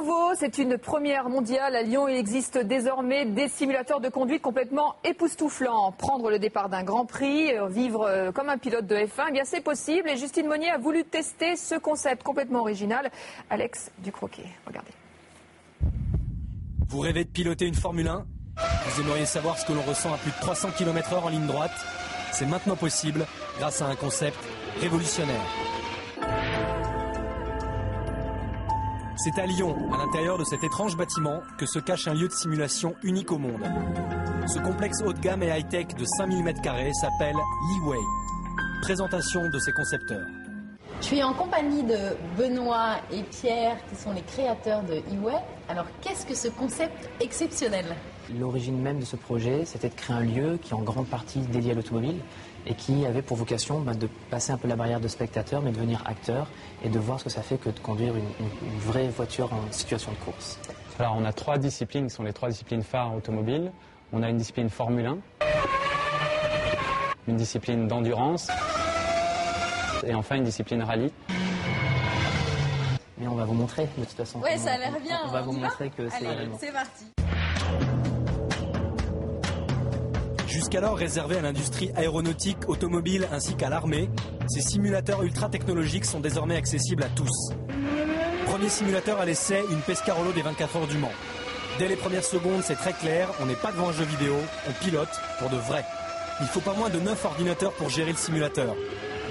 nouveau, c'est une première mondiale. À Lyon, il existe désormais des simulateurs de conduite complètement époustouflants. Prendre le départ d'un Grand Prix, vivre comme un pilote de F1, eh bien c'est possible. Et Justine Monnier a voulu tester ce concept complètement original. Alex Ducroquet, regardez. Vous rêvez de piloter une Formule 1 ? Vous aimeriez savoir ce que l'on ressent à plus de 300 km/h en ligne droite ? C'est maintenant possible grâce à un concept révolutionnaire. C'est à Lyon, à l'intérieur de cet étrange bâtiment, que se cache un lieu de simulation unique au monde. Ce complexe haut de gamme et high-tech de 5000 m² s'appelle Leeway. Présentation de ses concepteurs. Je suis en compagnie de Benoît et Pierre, qui sont les créateurs de Leeway. Alors, qu'est-ce que ce concept exceptionnel ? L'origine même de ce projet, c'était de créer un lieu qui est en grande partie dédié à l'automobile et qui avait pour vocation de passer un peu la barrière de spectateur, mais de devenir acteur et de voir ce que ça fait que de conduire une vraie voiture en situation de course. Alors, on a 3 disciplines qui sont les 3 disciplines phares automobiles. On a une discipline Formule 1, une discipline d'endurance et enfin une discipline rallye. Mais on va vous montrer de toute façon. Ouais, ça a l'air bien. On va vous montrer que c'est Allez, vraiment. c'est parti. Jusqu'alors réservés à l'industrie aéronautique, automobile ainsi qu'à l'armée, ces simulateurs ultra technologiques sont désormais accessibles à tous. Premier simulateur à l'essai, une Pescarolo des 24 heures du Mans. Dès les premières secondes, c'est très clair, on n'est pas devant un jeu vidéo, on pilote pour de vrai. Il faut pas moins de 9 ordinateurs pour gérer le simulateur.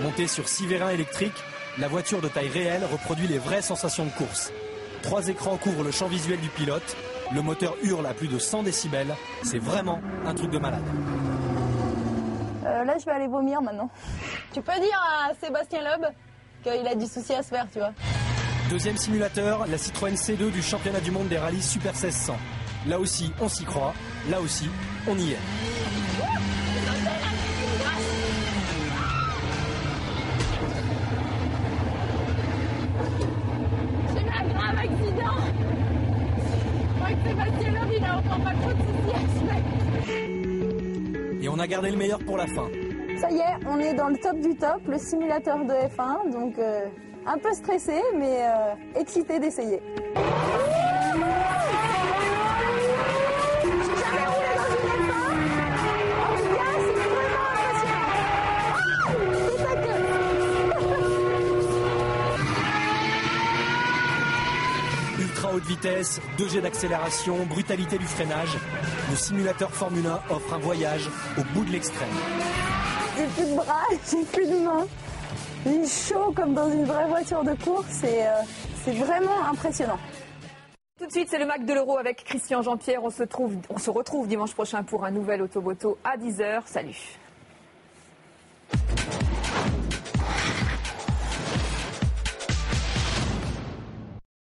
Montée sur 6 vérins électriques, la voiture de taille réelle reproduit les vraies sensations de course. 3 écrans couvrent le champ visuel du pilote, le moteur hurle à plus de 100 décibels, c'est vraiment un truc de malade. Là, je vais aller vomir maintenant. Tu peux dire à Sébastien Loeb qu'il a du souci à se faire, tu vois. Deuxième simulateur, la Citroën C2 du championnat du monde des rallyes Super 1600. Là aussi, on s'y croit, là aussi, on y est. J'ai eu un grave accident. Je crois que Sébastien Loeb, il a encore pas trop de soucis à se faire. Et on a gardé le meilleur pour la fin. Ça y est, on est dans le top du top, le simulateur de F1, donc un peu stressé, mais excité d'essayer. Ultra haute vitesse, 2 jets d'accélération, brutalité du freinage, le simulateur Formule 1 offre un voyage au bout de l'extrême. J'ai plus de bras, j'ai plus de mains. J'ai chaud comme dans une vraie voiture de course et c'est vraiment impressionnant. Tout de suite, c'est le Mac de l'Euro avec Christian Jean-Pierre. On se retrouve dimanche prochain pour un nouvel Automoto à 10h. Salut.